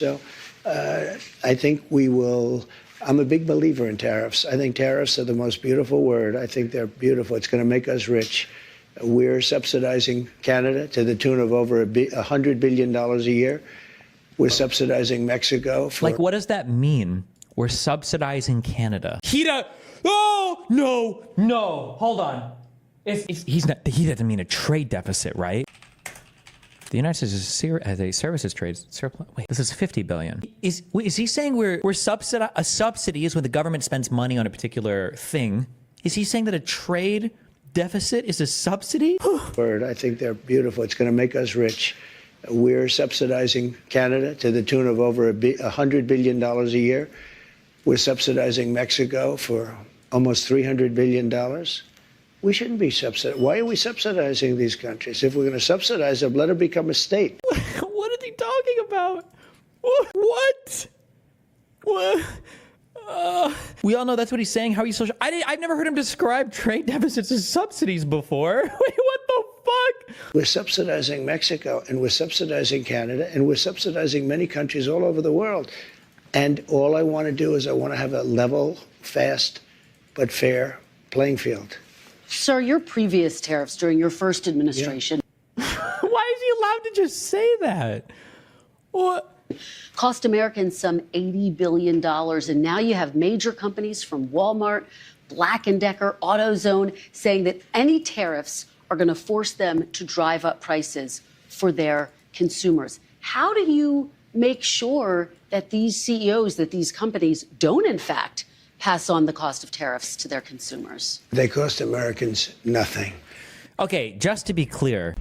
So I think we will. I'm a big believer in tariffs. I think tariffs are the most beautiful word. I think they're beautiful. It's going to make us rich. We're subsidizing Canada to the tune of over $100 billion a year. We're subsidizing Mexico for. Like, what does that mean? We're subsidizing Canada. Oh, no. Hold on. He doesn't mean a trade deficit, right? The United States has a services trade surplus. Wait, this is $50 billion. Is he saying we're subsidizing? A subsidy is when the government spends money on a particular thing. Is he saying that a trade deficit is a subsidy? Word. I think they're beautiful. It's going to make us rich. We're subsidizing Canada to the tune of over $100 billion a year. We're subsidizing Mexico for almost $300 billion. We shouldn't be subsidizing. Why are we subsidizing these countries? If we're going to subsidize them, let them become a state. What is he talking about? What? We all know that's what he's saying. How are you social? I've never heard him describe trade deficits as subsidies before. Wait, what the fuck? We're subsidizing Mexico, and we're subsidizing Canada, and we're subsidizing many countries all over the world. And all I want to do is I want to have a level, fast, but fair playing field. Sir, your previous tariffs during your first administration. Yeah. Why is he allowed to just say that? What? Cost Americans some $80 billion. And now you have major companies from Walmart, Black & Decker, AutoZone saying that any tariffs are going to force them to drive up prices for their consumers. How do you make sure that these CEOs, that these companies don't, in fact, pass on the cost of tariffs to their consumers? They cost Americans nothing. Okay, just to be clear,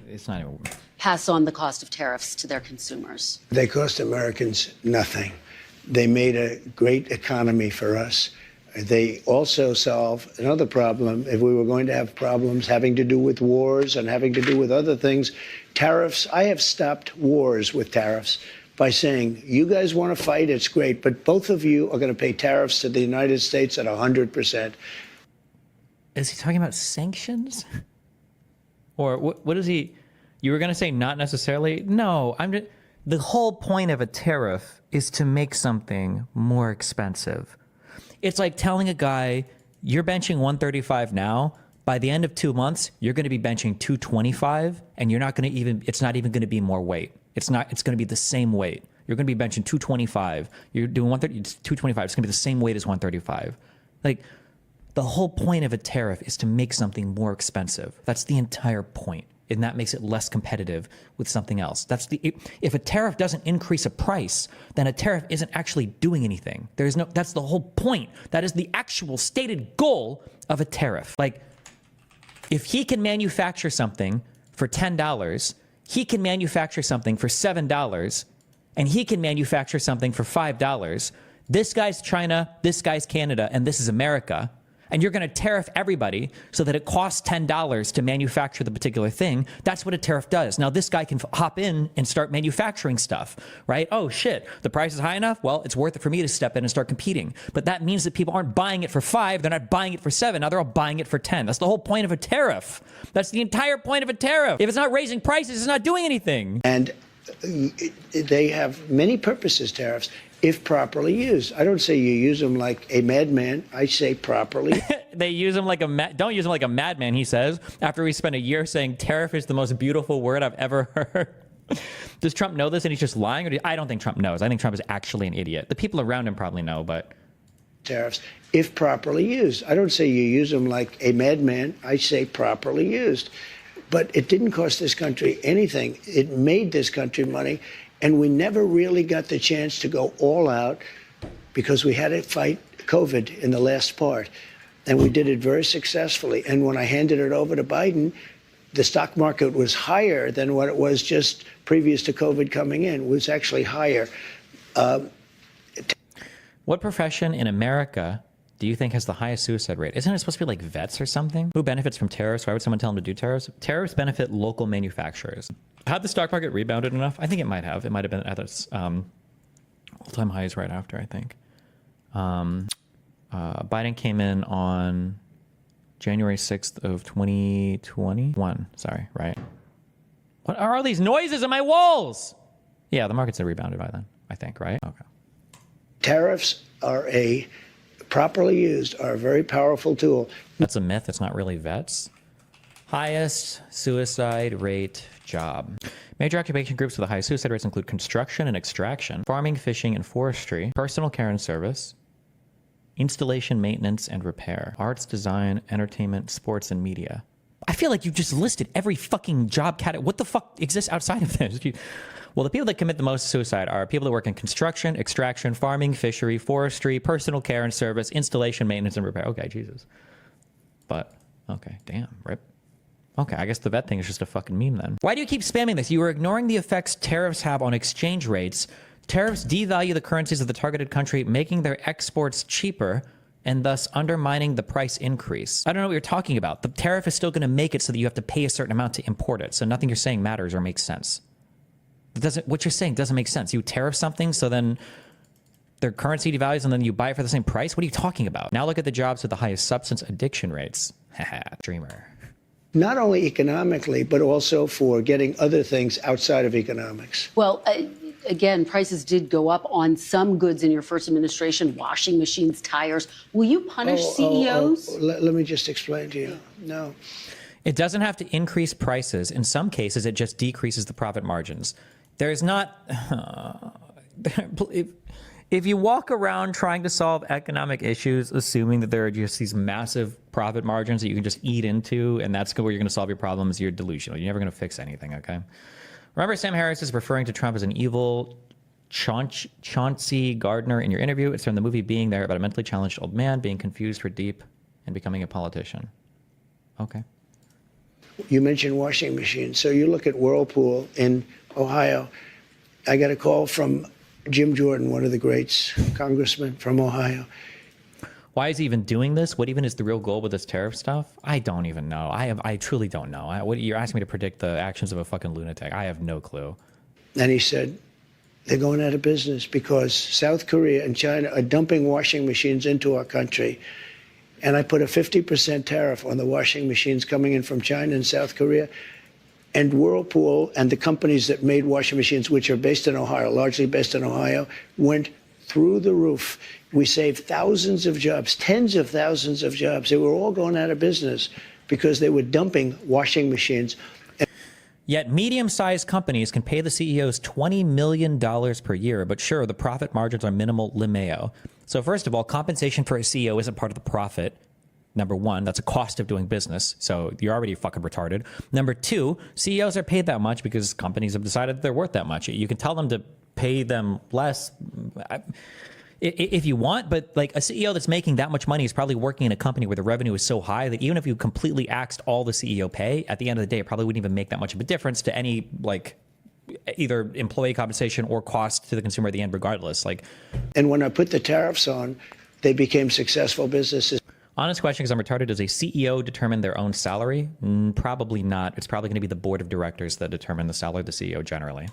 it's not even... Pass on the cost of tariffs to their consumers. They cost Americans nothing. They made a great economy for us. They also solve another problem. If we were going to have problems having to do with wars and having to do with other things, tariffs, I have stopped wars with tariffs by saying, you guys want to fight, it's great, but both of you are going to pay tariffs to the United States at 100%. Is he talking about sanctions? Or what is he... You were going to say not necessarily? No, the whole point of a tariff is to make something more expensive. It's like telling a guy, you're benching 135 now. By the end of 2 months, you're going to be benching 225, and you're not going to even, it's not even going to be more weight. It's going to be the same weight. You're going to be benching 225. You're doing 130, it's 225. It's going to be the same weight as 135. Like, the whole point of a tariff is to make something more expensive. That's the entire point. And that makes it less competitive with something else. If a tariff doesn't increase a price, then a tariff isn't actually doing anything. That's the whole point. That is the actual stated goal of a tariff. Like, if he can manufacture something for $10, he can manufacture something for $7, and he can manufacture something for $5. This guy's China, this guy's Canada, and this is America. And you're going to tariff everybody so that it costs $10 to manufacture the particular thing. That's what a tariff does. Now, this guy can hop in and start manufacturing stuff, right? Oh, shit, the price is high enough? Well, it's worth it for me to step in and start competing. But that means that people aren't buying it for $5. They're not buying it for $7. Now they're all buying it for $10. That's the whole point of a tariff. That's the entire point of a tariff. If it's not raising prices, it's not doing anything. And they have many purposes, tariffs, if properly used. I don't say you use them like a madman. I say properly. They use them like don't use them like a madman, he says, after we spent a year saying tariff is the most beautiful word I've ever heard. Does Trump know this and he's just lying? Or I don't think Trump knows. I think Trump is actually an idiot. The people around him probably know, but... Tariffs, if properly used. I don't say you use them like a madman. I say properly used. But it didn't cost this country anything. It made this country money. And we never really got the chance to go all out because we had to fight COVID in the last part. And we did it very successfully. And when I handed it over to Biden, the stock market was higher than what it was just previous to COVID coming in. It was actually higher. What profession in America do you think has the highest suicide rate? Isn't it supposed to be like vets or something? Who benefits from tariffs? Why would someone tell them to do tariffs? Tariffs benefit local manufacturers. Had the stock market rebounded enough? I think it might have. It might have been at its all-time highs right after, I think. Biden came in on January 6th of 2021. Sorry, right? What are all these noises on my walls? Yeah, the markets have rebounded by then, I think, right? Okay. Tariffs are properly used, are a very powerful tool. That's a myth. It's not really vets. Highest suicide rate job. Major occupation groups with the highest suicide rates include construction and extraction, farming, fishing, and forestry, personal care and service, installation, maintenance, and repair, arts, design, entertainment, sports, and media. I feel like you just listed every fucking job category. What the fuck exists outside of this? Well, the people that commit the most suicide are people that work in construction, extraction, farming, fishery, forestry, personal care and service, installation, maintenance, and repair. Okay, Jesus. But, okay, damn, rip. Okay, I guess the vet thing is just a fucking meme then. Why do you keep spamming this? You are ignoring the effects tariffs have on exchange rates. Tariffs devalue the currencies of the targeted country, making their exports cheaper and thus undermining the price increase. I don't know what you're talking about. The tariff is still going to make it so that you have to pay a certain amount to import it. So nothing you're saying matters or makes sense. What you're saying doesn't make sense. You tariff something, so then their currency devalues and then you buy it for the same price? What are you talking about? Now look at the jobs with the highest substance addiction rates. Haha, dreamer. Not only economically, but also for getting other things outside of economics. Well, again, prices did go up on some goods in your first administration, washing machines, tires. Will you punish CEOs? Let me just explain to you. No. It doesn't have to increase prices. In some cases, it just decreases the profit margins. There's not... If you walk around trying to solve economic issues, assuming that there are just these massive profit margins that you can just eat into, and that's where you're going to solve your problems, you're delusional. You're never going to fix anything, okay? Remember, Sam Harris is referring to Trump as an evil Chauncey Gardner in your interview. It's from the movie Being There about a mentally challenged old man being confused for deep and becoming a politician. Okay. You mentioned washing machines. So you look at Whirlpool in Ohio. I got a call from Jim Jordan, one of the greats, congressman from Ohio. Why is he even doing this? What even is the real goal with this tariff stuff? I don't even know. I truly don't know. You're asking me to predict the actions of a fucking lunatic. I have no clue. And he said, they're going out of business because South Korea and China are dumping washing machines into our country. And I put a 50% tariff on the washing machines coming in from China and South Korea. And Whirlpool and the companies that made washing machines, which are based in Ohio, largely based in Ohio, went through the roof. We saved thousands of jobs, tens of thousands of jobs. They were all going out of business because they were dumping washing machines. Yet medium-sized companies can pay the CEOs $20 million per year, but sure, the profit margins are minimal limeo. So first of all, compensation for a CEO isn't part of the profit. Number one, that's a cost of doing business. So you're already fucking retarded. Number two, CEOs are paid that much because companies have decided they're worth that much. You can tell them to pay them less if you want, but like a CEO that's making that much money is probably working in a company where the revenue is so high that even if you completely axed all the CEO pay, at the end of the day, it probably wouldn't even make that much of a difference to any like either employee compensation or cost to the consumer at the end, regardless. And when I put the tariffs on, they became successful businesses. Honest question, because I'm retarded. Does a CEO determine their own salary? Probably not. It's probably going to be the board of directors that determine the salary of the CEO generally.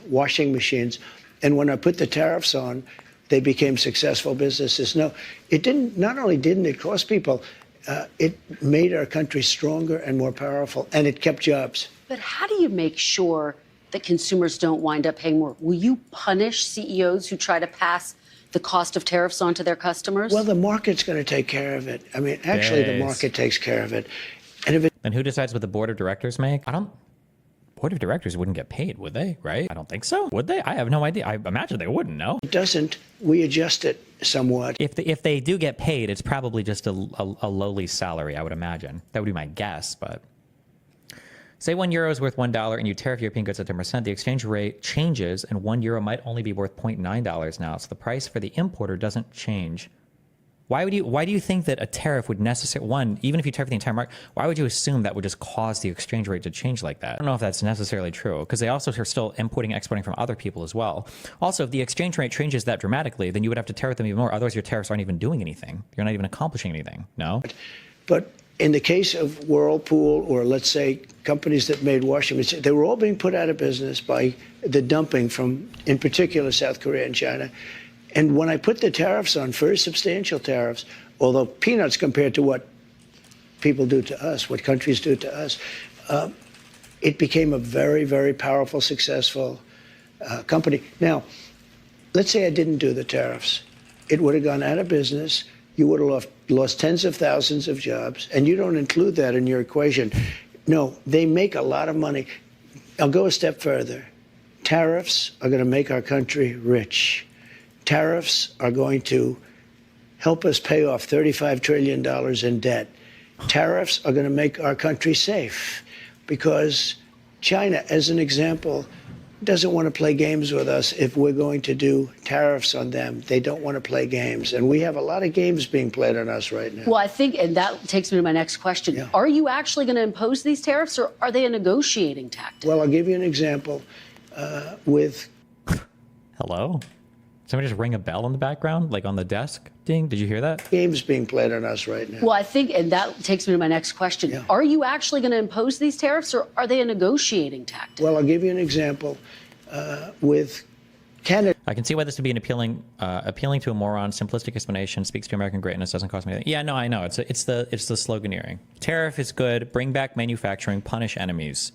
Washing machines. And when I put the tariffs on, they became successful businesses. No, it didn't. Not only didn't it cost people, it made our country stronger and more powerful, and it kept jobs. But how do you make sure that consumers don't wind up paying more? Will you punish CEOs who try to pass the cost of tariffs onto their customers? Well, the market's going to take care of it. I mean, actually, the market takes care of it. And if it... And who decides what the board of directors make? Board of directors wouldn't get paid, would they? Right? I don't think so. Would they? I have no idea. I imagine they wouldn't, no? It doesn't. We adjust it somewhat. If they do get paid, it's probably just a lowly salary, I would imagine. That would be my guess, but... Say €1 is worth $1 and you tariff European goods at 10%, the exchange rate changes and €1 might only be worth $0.9 now. So the price for the importer doesn't change. Why do you think that a tariff would necessarily, even if you tariff the entire market, why would you assume that would just cause the exchange rate to change like that? I don't know if that's necessarily true because they also are still importing and exporting from other people as well. Also, if the exchange rate changes that dramatically, then you would have to tariff them even more. Otherwise, your tariffs aren't even doing anything. You're not even accomplishing anything. No? But in the case of Whirlpool or let's say companies that made washing machines, they were all being put out of business by the dumping from, in particular, South Korea and China. And when I put the tariffs on, very substantial tariffs, although peanuts compared to what people do to us, what countries do to us, it became a very, very powerful, successful company. Now, let's say I didn't do the tariffs. It would have gone out of business. You would have lost tens of thousands of jobs, and you don't include that in your equation. No, they make a lot of money. I'll go a step further. Tariffs are going to make our country rich. Tariffs are going to help us pay off $35 trillion in debt. Tariffs are going to make our country safe because China, as an example, doesn't want to play games with us if we're going to do tariffs on them. They don't want to play games. And we have a lot of games being played on us right now. Well, I think, and that takes me to my next question. Yeah. Are you actually going to impose these tariffs, or are they a negotiating tactic? Well, I'll give you an example with... Hello? Somebody just ring a bell in the background, like on the desk? Ding, did you hear that? games being played on us right now. Well, I think, and that takes me to my next question. Yeah. Are you actually going to impose these tariffs, or are they a negotiating tactic? Well, I'll give you an example with Canada. I can see why this would be an appealing to a moron. Simplistic explanation speaks to American greatness. Doesn't cost me anything. Yeah, no, I know. It's the sloganeering. Tariff is good. Bring back manufacturing. Punish enemies.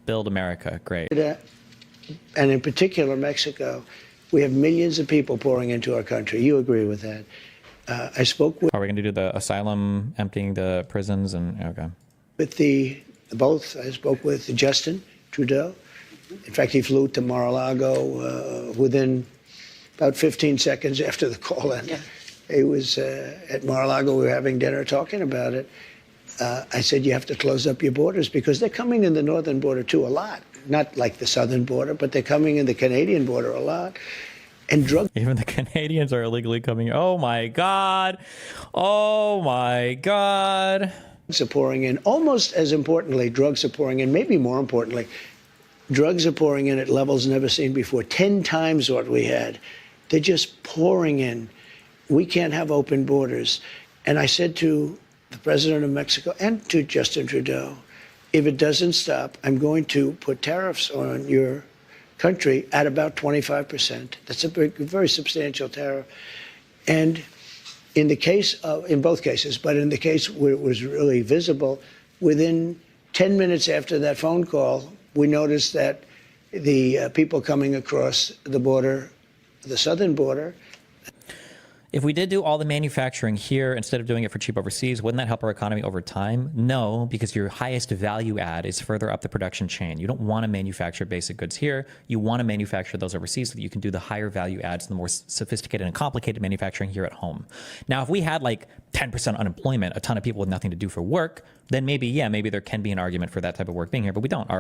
Build America. Great. And in particular, Mexico, we have millions of people pouring into our country. You agree with that? I spoke Are we going to do the asylum, emptying the prisons, and okay? with both. I spoke with Justin Trudeau. In fact, he flew to Mar-a-Lago within about 15 seconds after the call ended. Yeah. He was at Mar-a-Lago. We were having dinner talking about it. I said, you have to close up your borders because they're coming in the northern border, too, a lot. Not like the southern border, but they're coming in the Canadian border a lot. And Even the Canadians are illegally coming. Oh, my God. Oh, my God. Drugs are pouring in. Almost as importantly, drugs are pouring in. Maybe more importantly, drugs are pouring in at levels never seen before. 10 times what we had. They're just pouring in. We can't have open borders. And I said to the president of Mexico and to Justin Trudeau, if it doesn't stop, I'm going to put tariffs on your country at about 25%. That's a very substantial tariff. And in both cases, but in the case where it was really visible, within 10 minutes after that phone call, we noticed that the people coming across the border, the southern border. If we did do all the manufacturing here instead of doing it for cheap overseas, wouldn't that help our economy over time? No, because your highest value add is further up the production chain. You don't want to manufacture basic goods here. You want to manufacture those overseas so that you can do the higher value adds and the more sophisticated and complicated manufacturing here at home. Now, if we had like 10% unemployment, a ton of people with nothing to do for work, then maybe there can be an argument for that type of work being here, but we don't.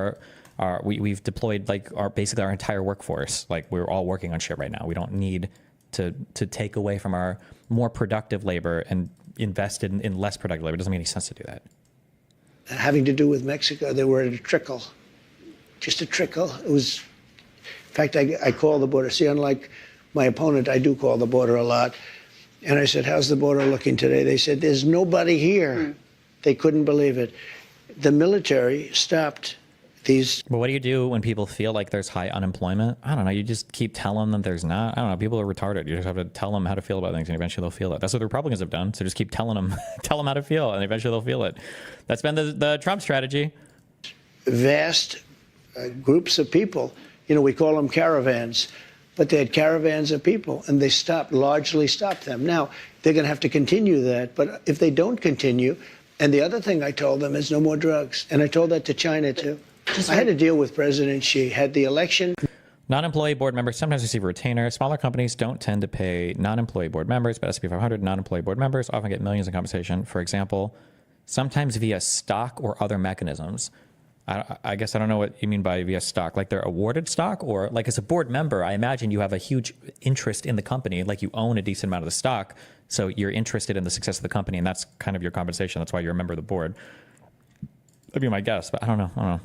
We've deployed like basically our entire workforce. Like we're all working on shit right now. We don't need to take away from our more productive labor and invest in less productive labor. It doesn't make any sense to do that. Having to do with Mexico, they were at a trickle, just a trickle. It was, in fact, I call the border. See, unlike my opponent, I do call the border a lot. And I said, how's the border looking today? They said, there's nobody here. They couldn't believe it. The military stopped these. But what do you do when people feel like there's high unemployment? I don't know. You just keep telling them there's not. I don't know. People are retarded. You just have to tell them how to feel about things, and eventually they'll feel it. That's what the Republicans have done. So just keep telling them, tell them how to feel, and eventually they'll feel it. That's been the Trump strategy. Vast groups of people. You know, we call them caravans, but they had caravans of people, and they largely stopped them. Now, they're going to have to continue that, but if they don't continue, and the other thing I told them is no more drugs, and I told that to China, too. I had to deal with President Xi. Had the election. Non-employee board members sometimes receive a retainer. Smaller companies don't tend to pay non-employee board members, but S&P 500 non-employee board members often get millions in compensation. For example, sometimes via stock or other mechanisms. I guess I don't know what you mean by via stock. Like they're awarded stock, or like as a board member, I imagine you have a huge interest in the company, like you own a decent amount of the stock. So you're interested in the success of the company, and that's kind of your compensation. That's why you're a member of the board. That'd be my guess, but I don't know.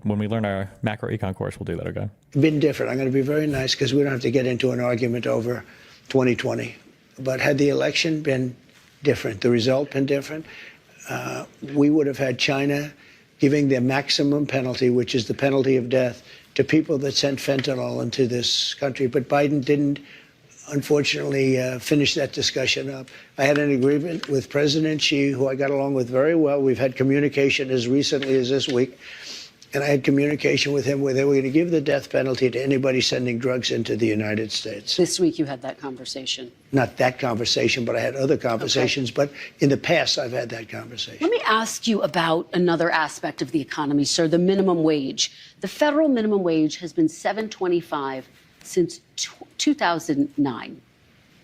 When we learn our macro econ course, we'll do that, okay? Been different. I'm going to be very nice because we don't have to get into an argument over 2020. But had the election been different, the result been different, we would have had China giving their maximum penalty, which is the penalty of death, to people that sent fentanyl into this country. But Biden didn't, unfortunately, finish that discussion up. I had an agreement with President Xi, who I got along with very well. We've had communication as recently as this week. and I had communication with him where they were going to give the death penalty to anybody sending drugs into the United States. This week you had that conversation. Not that conversation, but I had other conversations. Okay. But in the past, I've had that conversation. Let me ask you about another aspect of the economy, sir, the minimum wage. The federal minimum wage has been $7.25 since 2009.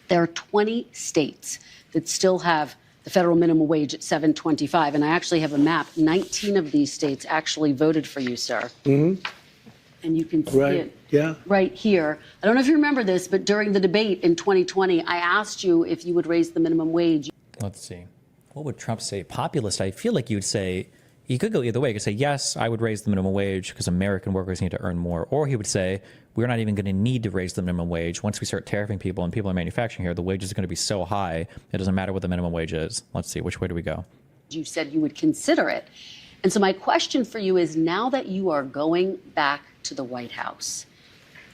There are 20 states that still have the federal minimum wage at $7.25. And I actually have a map. 19 of these states actually voted for you, sir. Mm-hmm. And you can see it right here. I don't know if you remember this, but during the debate in 2020, I asked you if you would raise the minimum wage. Let's see. What would Trump say? Populist, I feel like you would say, he could go either way. He could say, yes, I would raise the minimum wage because American workers need to earn more. Or he would say, we're not even going to need to raise the minimum wage. Once we start tariffing people and people are manufacturing here, the wages are going to be so high, it doesn't matter what the minimum wage is. Let's see, which way do we go? You said you would consider it. And so my question for you is, now that you are going back to the White House,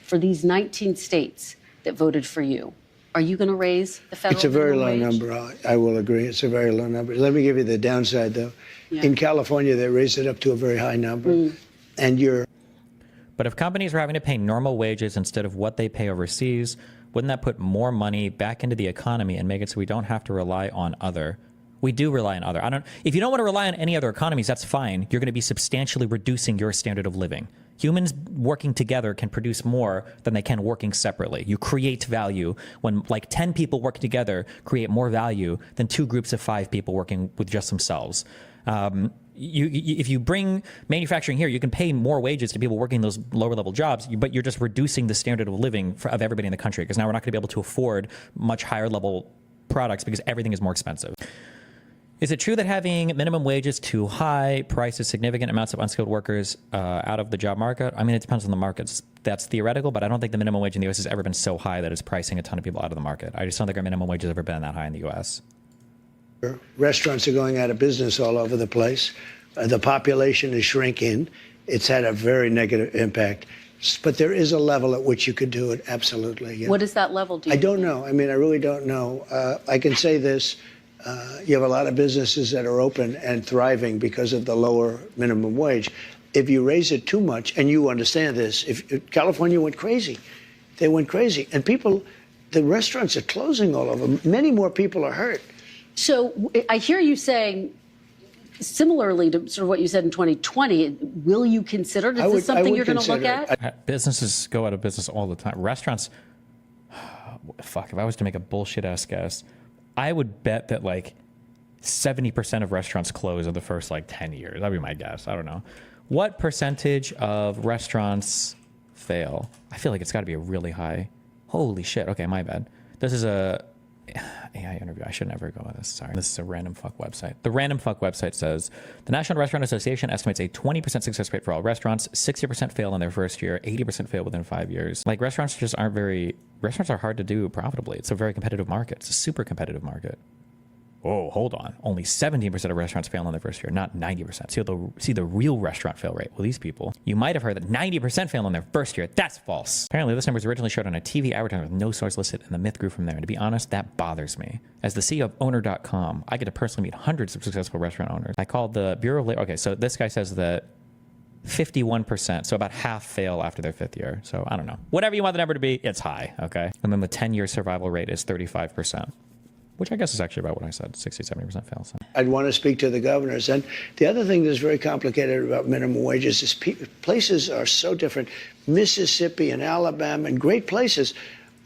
for these 19 states that voted for you, are you going to raise the federal minimum wage? It's a very low number. I will agree. It's a very low number. Let me give you the downside, though. Yeah. In California, they raised it up to a very high number. And But if companies were having to pay normal wages instead of what they pay overseas, wouldn't that put more money back into the economy and make it so we don't have to rely on other? We do rely on other. If you don't want to rely on any other economies, that's fine. You're going to be substantially reducing your standard of living. Humans working together can produce more than they can working separately. You create value when like 10 people working together create more value than 2 groups of 5 people working with just themselves. If you bring manufacturing here, you can pay more wages to people working those lower level jobs, but you're just reducing the standard of living of everybody in the country because now we're not going to be able to afford much higher level products because everything is more expensive. Is it true that having minimum wages too high prices significant amounts of unskilled workers out of the job market? I mean, it depends on the markets. That's theoretical, but I don't think the minimum wage in the U.S. has ever been so high that it's pricing a ton of people out of the market. I just don't think our minimum wage has ever been that high in the U.S. Restaurants are going out of business all over the place. The population is shrinking. It's had a very negative impact. But there is a level at which you could do it, absolutely. Yeah. What is that level, do you I don't know. I mean, I really don't know. I can say this. You have a lot of businesses that are open and thriving because of the lower minimum wage. If you raise it too much, and you understand this, if California went crazy, they went crazy. And the restaurants are closing all over. Many more people are hurt. So I hear you saying, similarly to sort of what you said in 2020, will you consider it? Is this something you're going to look at? Businesses go out of business all the time. Restaurants, fuck, if I was to make a bullshit ass guess, I would bet that like 70% of restaurants close in the first like 10 years. That'd be my guess. I don't know. What percentage of restaurants fail? I feel like it's got to be a really high. Holy shit. Okay, my bad. This is a AI interview. I should never go with this. Sorry. This is a random fuck website. The random fuck website says the National Restaurant Association estimates a 20% success rate for all restaurants. 60% fail in their first year. 80% fail within 5 years. Like restaurants just aren't restaurants are hard to do profitably. It's a very competitive market. It's a super competitive market. Oh, hold on. Only 17% of restaurants fail in their first year, not 90%. See the real restaurant fail rate. Well, these people, you might have heard that 90% fail in their first year. That's false. Apparently, this number was originally showed on a TV advertisement with no source listed, and the myth grew from there. And to be honest, that bothers me. As the CEO of Owner.com, I get to personally meet hundreds of successful restaurant owners. I called the Bureau of Labor. Okay, so this guy says that 51%, so about half fail after their 5th year. So I don't know. Whatever you want the number to be, it's high, okay? And then the 10-year survival rate is 35%. Which I guess is actually about what I said, 60-70% fail. So. I'd want to speak to the governors. And the other thing that's very complicated about minimum wages is places are so different. Mississippi and Alabama and great places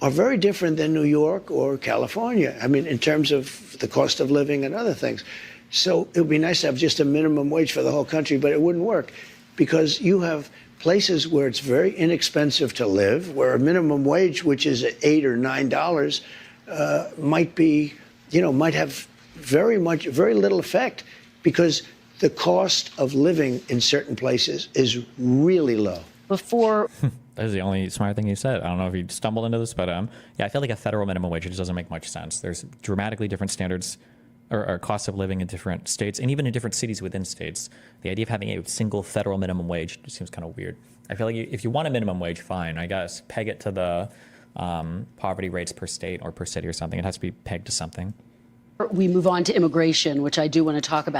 are very different than New York or California. I mean, in terms of the cost of living and other things. So it would be nice to have just a minimum wage for the whole country, but it wouldn't work because you have places where it's very inexpensive to live, where a minimum wage, which is $8 or $9, might have very little effect because the cost of living in certain places is really low. That is the only smart thing you said. I don't know if you stumbled into this, but yeah, I feel like a federal minimum wage just doesn't make much sense. There's dramatically different standards or costs of living in different states and even in different cities within states. The idea of having a single federal minimum wage just seems kind of weird. I feel like if you want a minimum wage, fine. I guess peg it to the poverty rates per state or per city or something. It has to be pegged to something. We move on to immigration, which I do want to talk about.